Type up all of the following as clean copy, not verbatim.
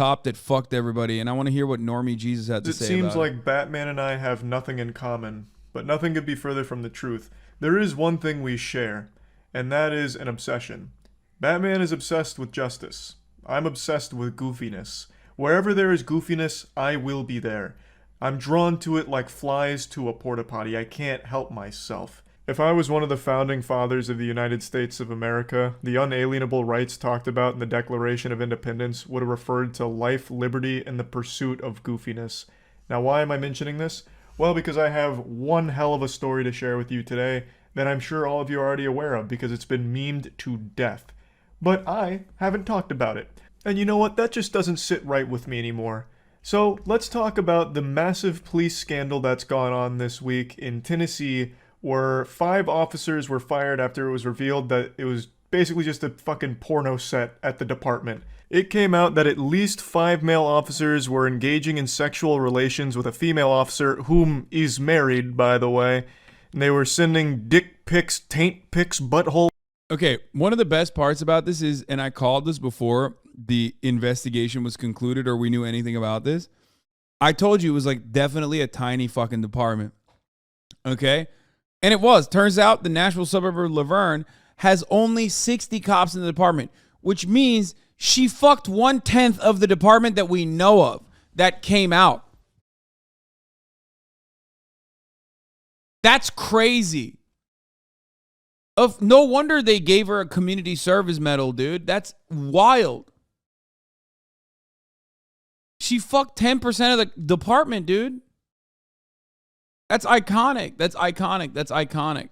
cop that fucked everybody, and I want to hear what Normie Jesus had to say about it. It seems like Batman and I have nothing in common, but nothing could be further from the truth. There is one thing we share, and that is an obsession. Batman is obsessed with justice. I'm obsessed with goofiness. Wherever there is goofiness, I will be there. I'm drawn to it like flies to a porta potty. I can't help myself. If I was one of the founding fathers of the United States of America, the unalienable rights talked about in the Declaration of Independence would have referred to life, liberty, and the pursuit of goofiness. Now, why am I mentioning this? Well, because I have one hell of a story to share with you today that I'm sure all of you are already aware of because it's been memed to death. But I haven't talked about it. And you know what? That just doesn't sit right with me anymore. So let's talk about the massive police scandal that's gone on this week in Tennessee, where 5 officers were fired after it was revealed that it was basically just a fucking porno set at the department. It came out that at least 5 male officers were engaging in sexual relations with a female officer, whom is married, by the way. And they were sending dick pics, taint pics, butthole. Okay, one of the best parts about this is, and I called this before the investigation was concluded or we knew anything about this. I told you it was like definitely a tiny fucking department. Okay? And it was. Turns out the Nashville suburb of Laverne has only 60 cops in the department, which means she fucked 1/10 of the department that we know of that came out. That's crazy. No wonder they gave her a community service medal, dude. That's wild. She fucked 10% of the department, dude. That's iconic. That's iconic. That's iconic.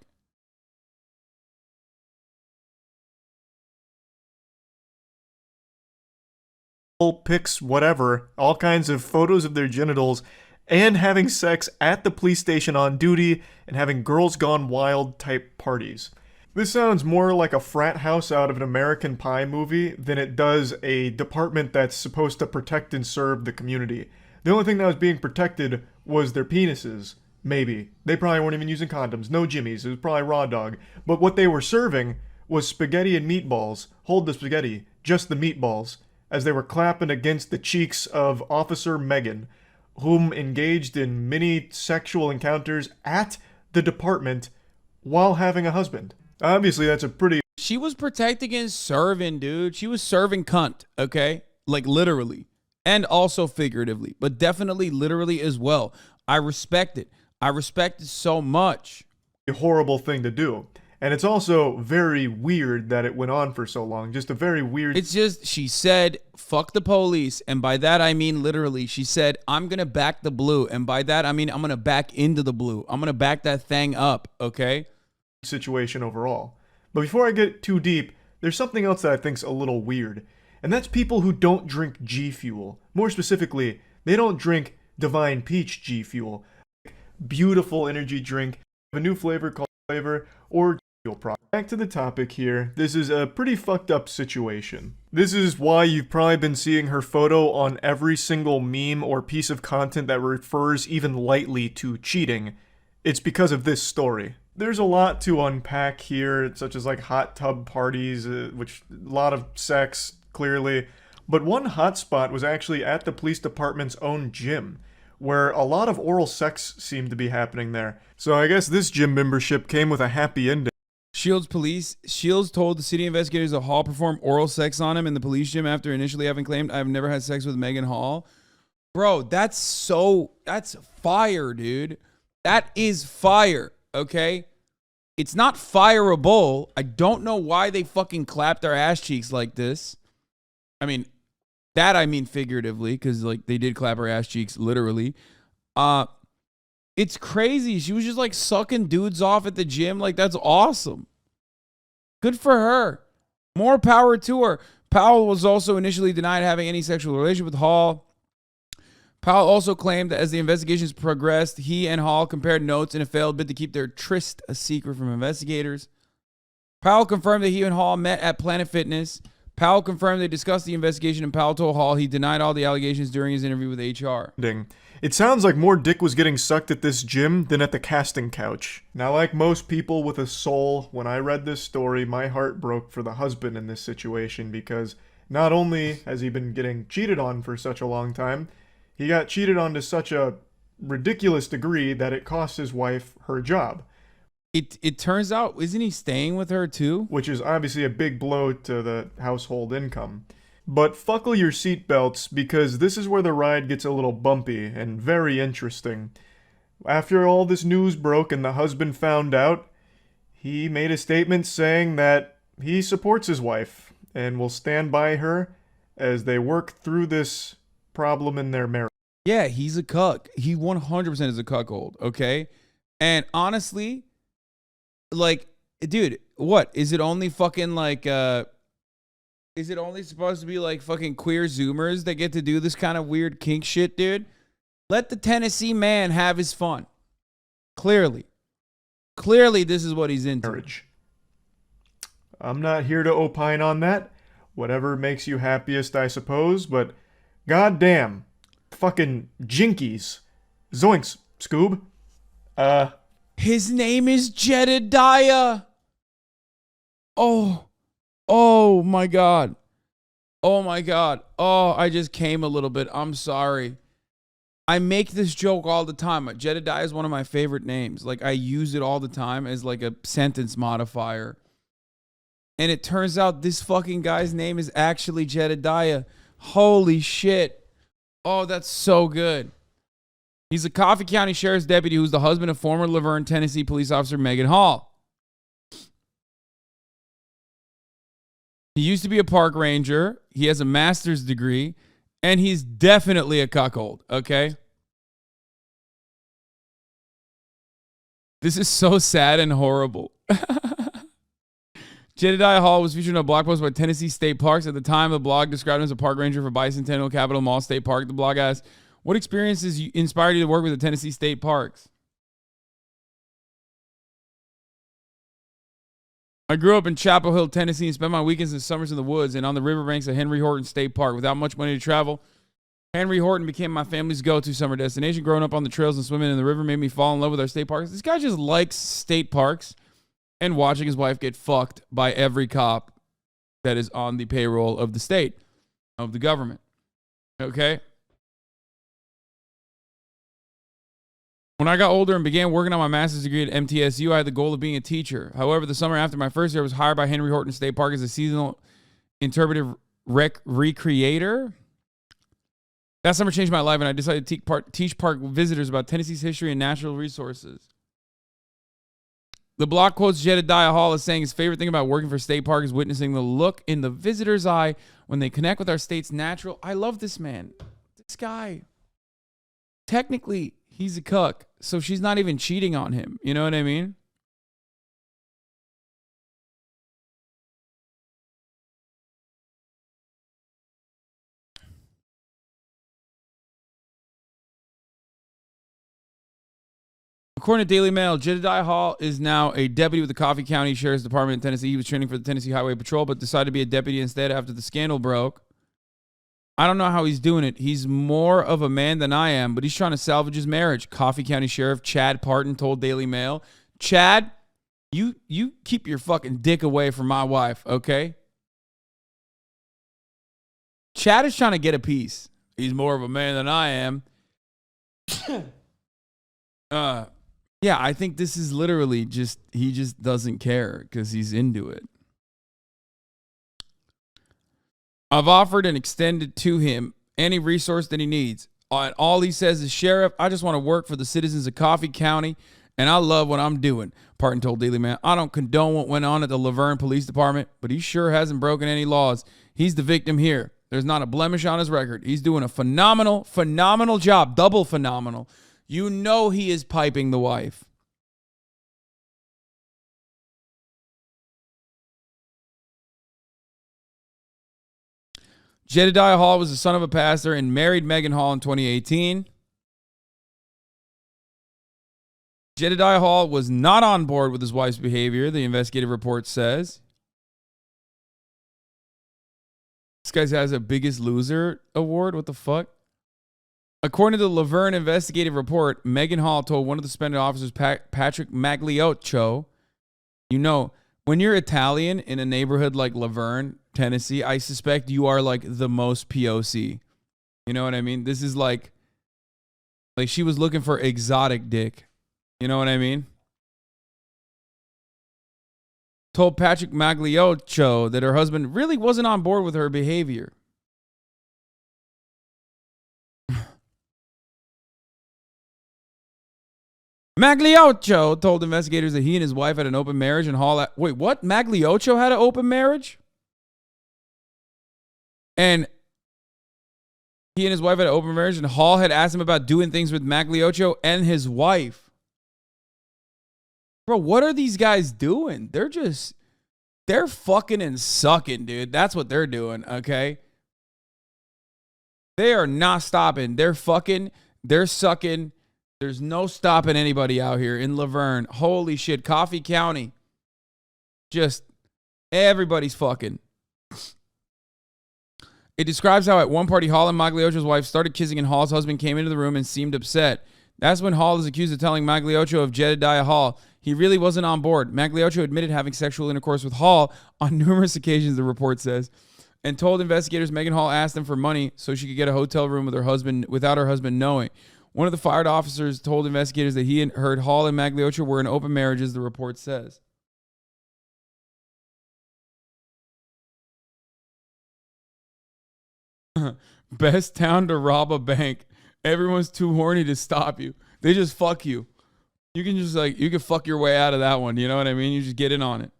Pics, whatever, all kinds of photos of their genitals, and having sex at the police station on duty, and having girls gone wild type parties. This sounds more like a frat house out of an American Pie movie than it does a department that's supposed to protect and serve the community. The only thing that was being protected was their penises. Maybe. They probably weren't even using condoms. No jimmies. It was probably raw dog. But what they were serving was spaghetti and meatballs. Hold the spaghetti. Just the meatballs. As they were clapping against the cheeks of Officer Megan, whom engaged in many sexual encounters at the department while having a husband. Obviously, that's a pretty... She was protecting and serving, dude. She was serving cunt, okay? Like, literally. And also figuratively. But definitely literally as well. I respect it. I respect it so much. A horrible thing to do. And it's also very weird that it went on for so long. Just a very weird... It's just, she said, fuck the police. And by that, I mean literally. She said, I'm going to back the blue. And by that, I mean I'm going to back into the blue. I'm going to back that thing up, okay? Situation overall. But before I get too deep, there's something else that I think's a little weird. And that's people who don't drink G Fuel. More specifically, they don't drink Divine Peach G Fuel. Beautiful energy drink. A new flavor called Flavor or Fuel product. Back to the topic here. This is a pretty fucked up situation. This is why you've probably been seeing her photo on every single meme or piece of content that refers even lightly to cheating. It's because of this story. There's a lot to unpack here, such as like hot tub parties, which a lot of sex, clearly. But one hotspot was actually at the police department's own gym, where a lot of oral sex seemed to be happening there. So I guess this gym membership came with a happy ending. Shields told the city investigators that Hall performed oral sex on him in the police gym after initially having claimed, I've never had sex with Megan Hall. Bro, that's fire, dude. That is fire, okay? It's not fireable. I don't know why they fucking clapped their ass cheeks like this. I mean figuratively, because like they did clap her ass cheeks literally. It's crazy. She was just like sucking dudes off at the gym. Like, that's awesome. Good for her. More power to her. Powell was also initially denied having any sexual relationship with Hall. Powell also claimed that as the investigations progressed, he and Hall compared notes in a failed bid to keep their tryst a secret from investigators. Powell confirmed that he and Hall met at Planet Fitness. Powell confirmed they discussed the investigation, and Powell told Hall he denied all the allegations during his interview with HR. It sounds like more dick was getting sucked at this gym than at the casting couch. Now, like most people with a soul, when I read this story, my heart broke for the husband in this situation because Not only has he been getting cheated on for such a long time, he got cheated on to such a ridiculous degree that it cost his wife her job. It turns out, isn't he staying with her too? Which is obviously a big blow to the household income. But buckle your seatbelts because this is where the ride gets a little bumpy and very interesting. After all this news broke and the husband found out, he made a statement saying that he supports his wife and will stand by her as they work through this problem in their marriage. Yeah, he's a cuck. He 100% is a cuckold, okay? And honestly, like, dude, what? Is it only fucking like, is it only supposed to be like fucking queer Zoomers that get to do this kind of weird kink shit, dude? Let the Tennessee man have his fun. Clearly, this is what he's into. Marriage. I'm not here to opine on that. Whatever makes you happiest, I suppose, but goddamn. Fucking jinkies. Zoinks, Scoob. His name is Jedediah. Oh my God. Oh my God. Oh, I just came a little bit. I'm sorry. I make this joke all the time. Jedediah is one of my favorite names. Like, I use it all the time as like a sentence modifier. And it turns out this fucking guy's name is actually Jedediah. Holy shit. Oh, that's so good. He's a Coffee County Sheriff's deputy who's the husband of former Laverne, Tennessee police officer Megan Hall. He used to be a park ranger. He has a master's degree. And he's definitely a cuckold, okay? This is so sad and horrible. Jedediah Hall was featured in a blog post by Tennessee State Parks. At the time, the blog described him as a park ranger for Bicentennial Capitol Mall State Park. The blog asked, what experiences inspired you to work with the Tennessee State Parks? I grew up in Chapel Hill, Tennessee, and spent my weekends and summers in the woods and on the riverbanks of Henry Horton State Park. Without much money to travel, Henry Horton became my family's go-to summer destination. Growing up on the trails and swimming in the river made me fall in love with our state parks. This guy just likes state parks and watching his wife get fucked by every cop that is on the payroll of the state, of the government. Okay? When I got older and began working on my master's degree at MTSU, I had the goal of being a teacher. However, the summer after my first year, I was hired by Henry Horton State Park as a seasonal interpretive recreator. That summer changed my life, and I decided to teach park visitors about Tennessee's history and natural resources. The blog quotes Jedediah Hall as saying his favorite thing about working for State Park is witnessing the look in the visitor's eye when they connect with our state's natural. I love this man. This guy. Technically, he's a cuck, so she's not even cheating on him. You know what I mean? According to Daily Mail, Jedediah Hall is now a deputy with the Coffee County Sheriff's Department in Tennessee. He was training for the Tennessee Highway Patrol, but decided to be a deputy instead after the scandal broke. I don't know how he's doing it. He's more of a man than I am, but he's trying to salvage his marriage. Coffee County Sheriff Chad Parton told Daily Mail, Chad, you keep your fucking dick away from my wife, okay? Chad is trying to get a piece. He's more of a man than I am. Yeah, I think this is literally he just doesn't care because he's into it. I've offered and extended to him any resource that he needs. And all he says is, Sheriff, I just want to work for the citizens of Coffee County, and I love what I'm doing. Parton told Daily Mail, I don't condone what went on at the Laverne Police Department, but he sure hasn't broken any laws. He's the victim here. There's not a blemish on his record. He's doing a phenomenal job, double phenomenal. You know he is piping the wife. Jedediah Hall was the son of a pastor and married Megan Hall in 2018. Jedediah Hall was not on board with his wife's behavior, the investigative report says. This guy has a Biggest Loser award. What the fuck? According to the Laverne investigative report, Megan Hall told one of the suspended officers, Patrick Maglioccio, when you're Italian in a neighborhood like Laverne, Tennessee, I suspect you are like the most POC. You know what I mean? This is like she was looking for exotic dick. You know what I mean? Told Patrick Magliocho that her husband really wasn't on board with her behavior. Magliocho told investigators that he and his wife had an open marriage and Hall... Wait, what? Magliocho had an open marriage? And he and his wife had an open marriage and Hall had asked him about doing things with Magliocho and his wife. Bro, what are these guys doing? They're fucking and sucking, dude. That's what they're doing, okay? They are not stopping. They're fucking, they're sucking. There's no stopping anybody out here in Laverne. Holy shit, Coffee County. Just everybody's fucking. It describes how at one party, Hall and Magliocho's wife started kissing and Hall's husband came into the room and seemed upset. That's when Hall is accused of telling Magliocho of Jedediah Hall. He really wasn't on board. Magliocho admitted having sexual intercourse with Hall on numerous occasions, the report says, and told investigators Megan Hall asked them for money so she could get a hotel room with her husband without her husband knowing. One of the fired officers told investigators that he heard Hall and Magliocho were in open marriages, the report says. Best town to rob a bank. Everyone's too horny to stop you. They just fuck you. You can just you can fuck your way out of that one. You know what I mean? You just get in on it.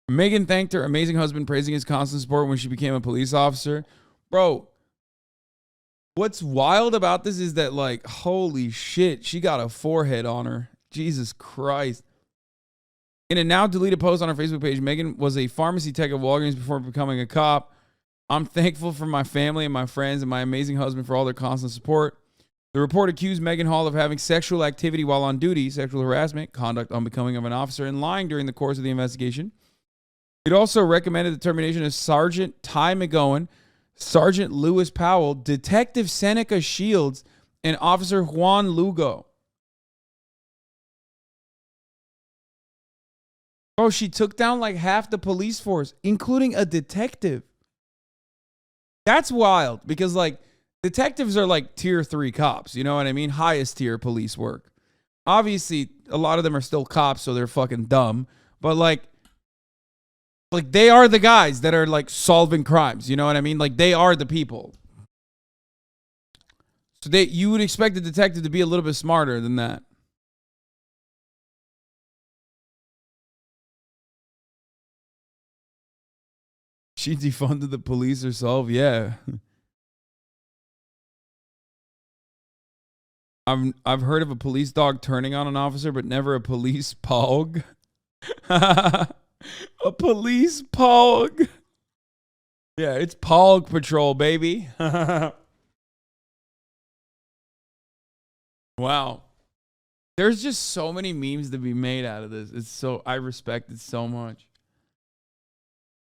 Megan thanked her amazing husband, praising his constant support when she became a police officer. Bro, what's wild about this is that, like, holy shit, she got a forehead on her. Jesus Christ. In a now deleted post on her Facebook page, Megan was a pharmacy tech at Walgreens before becoming a cop. I'm thankful for my family and my friends and my amazing husband for all their constant support. The report accused Megan Hall of having sexual activity while on duty, sexual harassment, conduct unbecoming of an officer, and lying during the course of the investigation. It also recommended the termination of Sergeant Ty McGowan, Sergeant Lewis Powell, Detective Seneca Shields, and Officer Juan Lugo. Bro, she took down like half the police force, including a detective. That's wild because, like, detectives are like tier 3 cops. You know what I mean? Highest tier police work. Obviously, a lot of them are still cops, so they're fucking dumb. But, like they are the guys that are, like, solving crimes. You know what I mean? Like, they are the people. So you would expect the detective to be a little bit smarter than that. She defunded the police herself. Yeah. I've heard of a police dog turning on an officer, but never a police pog. A police pog. Yeah, it's Pog Patrol, baby. Wow. There's just so many memes to be made out of this. I respect it so much.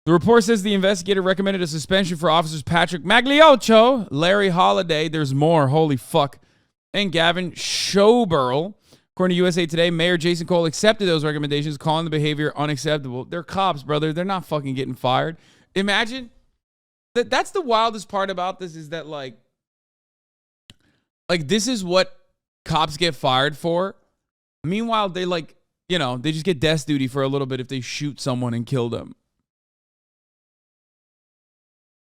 The report says the investigator recommended a suspension for officers Patrick Magliocho, Larry Holiday, there's more, holy fuck, and Gavin Schoberl. According to USA Today, Mayor Jason Cole accepted those recommendations, calling the behavior unacceptable. They're cops, brother. They're not fucking getting fired. Imagine that's the wildest part about this is that like this is what cops get fired for. Meanwhile, they they just get desk duty for a little bit if they shoot someone and kill them.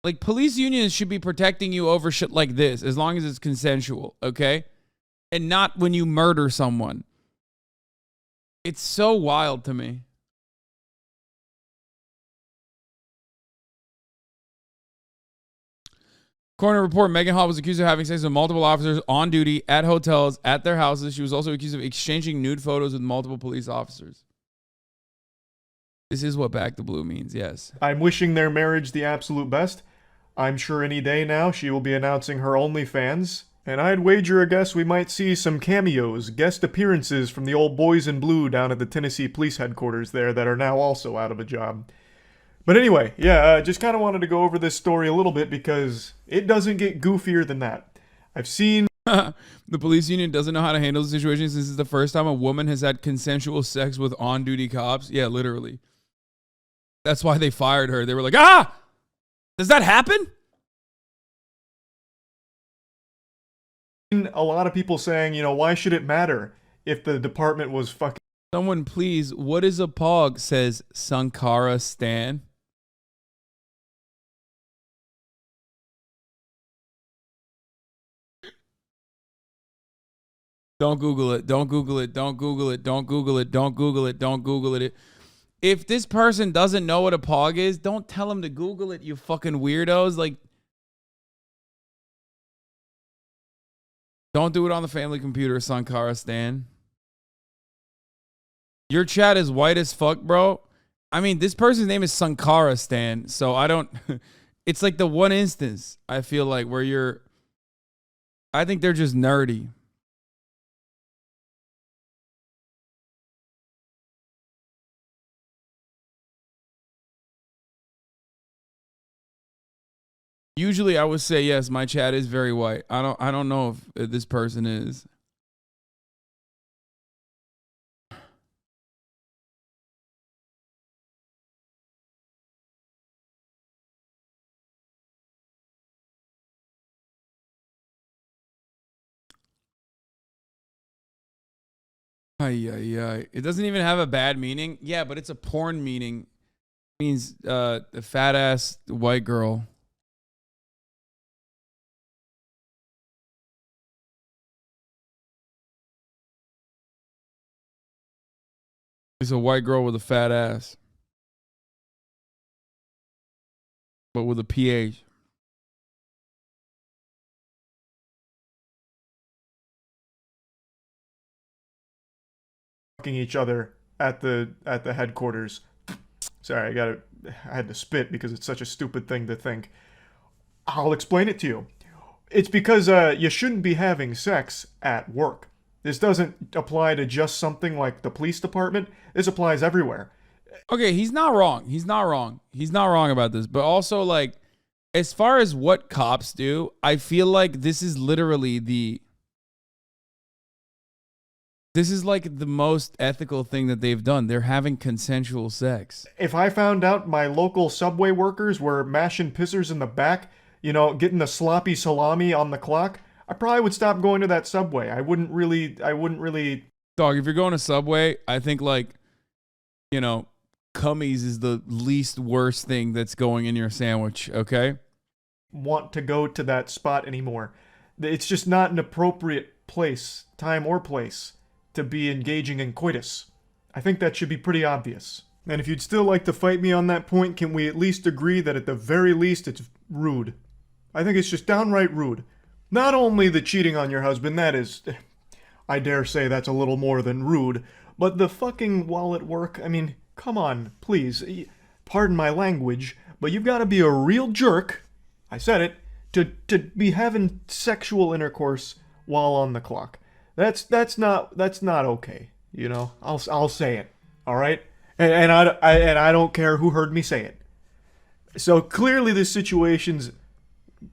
Like, police unions should be protecting you over shit like this as long as it's consensual, okay? And not when you murder someone. It's so wild to me. Coroner report, Megan Hall was accused of having sex with multiple officers on duty at hotels, at their houses. She was also accused of exchanging nude photos with multiple police officers. This is what back the blue means, yes. I'm wishing their marriage the absolute best. I'm sure any day now she will be announcing her OnlyFans, and I'd wager a guess we might see some cameos, guest appearances from the old boys in blue down at the Tennessee police headquarters there that are now also out of a job. But anyway, yeah, just kind of wanted to go over this story a little bit because it doesn't get goofier than that. I've seen The police union doesn't know how to handle the situation since this is the first time a woman has had consensual sex with on-duty cops. Yeah, literally. That's why they fired her. They were like, ah, does that happen? A lot of people saying, you know, why should it matter if the department was fucking... Someone please, what is a pog? Says Sankara Stan. Don't Google it. Don't Google it. Don't Google it. Don't Google it. Don't Google it. Don't Google it. If this person doesn't know what a pog is, don't tell them to Google it, you fucking weirdos. Like, don't do it on the family computer, Sankara Stan. Your chat is white as fuck, bro. I mean, this person's name is Sankara Stan, so I don't... It's like the one instance, I feel like, where you're... I think they're just nerdy. Usually I would say yes, my chat is very white. I don't know if this person is. Ay, ay, ay. It doesn't even have a bad meaning. Yeah, but it's a porn meaning. It means a fat ass white girl. It's a white girl with a fat ass. But with a PH. each other at the headquarters. Sorry, I had to spit because it's such a stupid thing to think. I'll explain it to you. It's because you shouldn't be having sex at work. This doesn't apply to just something like the police department. This applies everywhere. Okay, he's not wrong. He's not wrong. He's not wrong about this. But also, like, as far as what cops do, I feel like this is literally this is like the most ethical thing that they've done. They're having consensual sex. If I found out my local subway workers were mashing pissers in the back, you know, getting the sloppy salami on the clock, I probably would stop going to that subway. I wouldn't really... Dog, if you're going to Subway, I think, like, you know, cummies is the least worst thing that's going in your sandwich, okay? Want to go to that spot anymore. It's just not an appropriate place, time or place, to be engaging in coitus. I think that should be pretty obvious. And if you'd still like to fight me on that point, can we at least agree that at the very least it's rude? I think it's just downright rude. Not only the cheating on your husband, that is... I dare say that's a little more than rude, but the fucking while at work, I mean, come on, please. Pardon my language, but you've got to be a real jerk, I said it, to be having sexual intercourse while on the clock. That's not okay, you know? I'll say it, all right? And I don't care who heard me say it. So clearly this situation's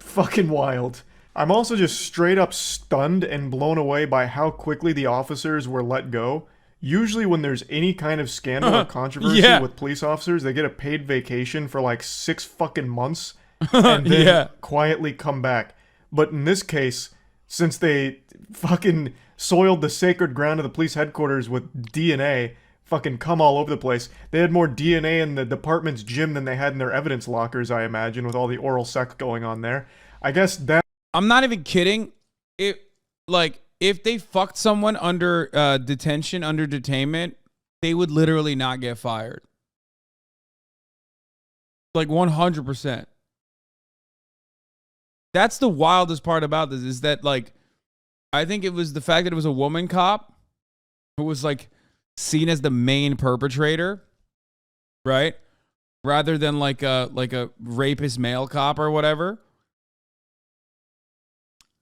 fucking wild. I'm also just straight up stunned and blown away by how quickly the officers were let go. Usually when there's any kind of scandal or controversy with police officers, they get a paid vacation for like 6 fucking months and then quietly come back. But in this case, since they fucking soiled the sacred ground of the police headquarters with DNA, fucking come all over the place. They had more DNA in the department's gym than they had in their evidence lockers, I imagine, with all the oral sex going on there. I guess that... I'm not even kidding. If they fucked someone under detention, under detainment, they would literally not get fired. Like 100%. That's the wildest part about this, is that, like, I think it was the fact that it was a woman cop who was, like, seen as the main perpetrator, right? Rather than like a rapist male cop or whatever.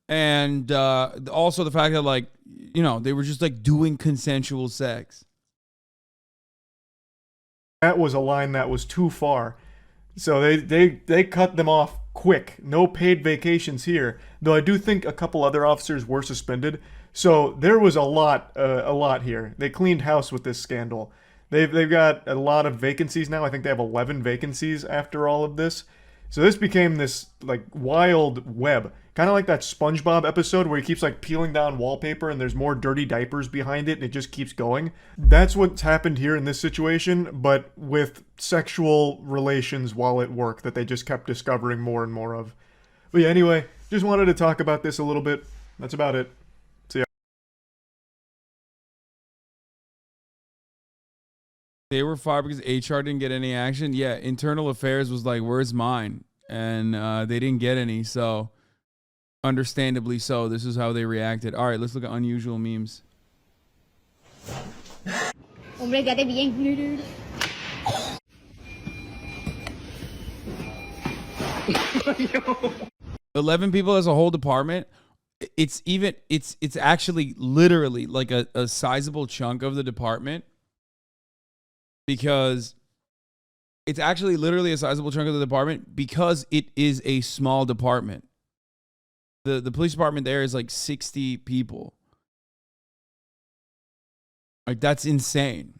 And also the fact that, like, you know, they were just like doing consensual sex. That was a line that was too far. So they cut them off quick. No paid vacations here. Though I do think a couple other officers were suspended. So there was a lot here. They cleaned house with this scandal. They've got a lot of vacancies now. I think they have 11 vacancies after all of this. So this became this like wild web, kind of like that SpongeBob episode where he keeps like peeling down wallpaper and there's more dirty diapers behind it and it just keeps going. That's what's happened here in this situation, but with sexual relations while at work that they just kept discovering more and more of. But yeah, anyway, just wanted to talk about this a little bit. That's about it. See ya. They were fired because HR didn't get any action. Yeah, internal affairs was like, "Where's mine?" And they didn't get any. So, understandably so, this is how they reacted. All right, let's look at unusual memes. Obrigada bien, dude. 11 people as a whole department. It's actually literally like a sizable chunk of the department, because it's actually literally a sizable chunk of the department because it is a small department. The police department there is like 60 people. Like, that's insane.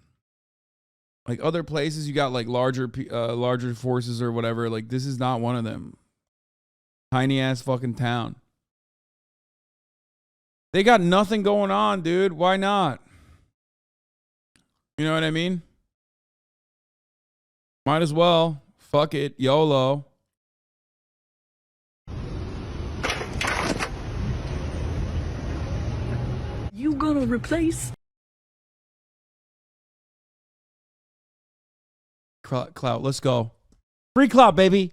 Like, other places you got like larger forces or whatever. Like, this is not one of them. Tiny ass fucking town. They got nothing going on, dude. Why not? You know what I mean? Might as well. Fuck it. YOLO. You gonna replace? Clout. Let's go. Free clout, baby.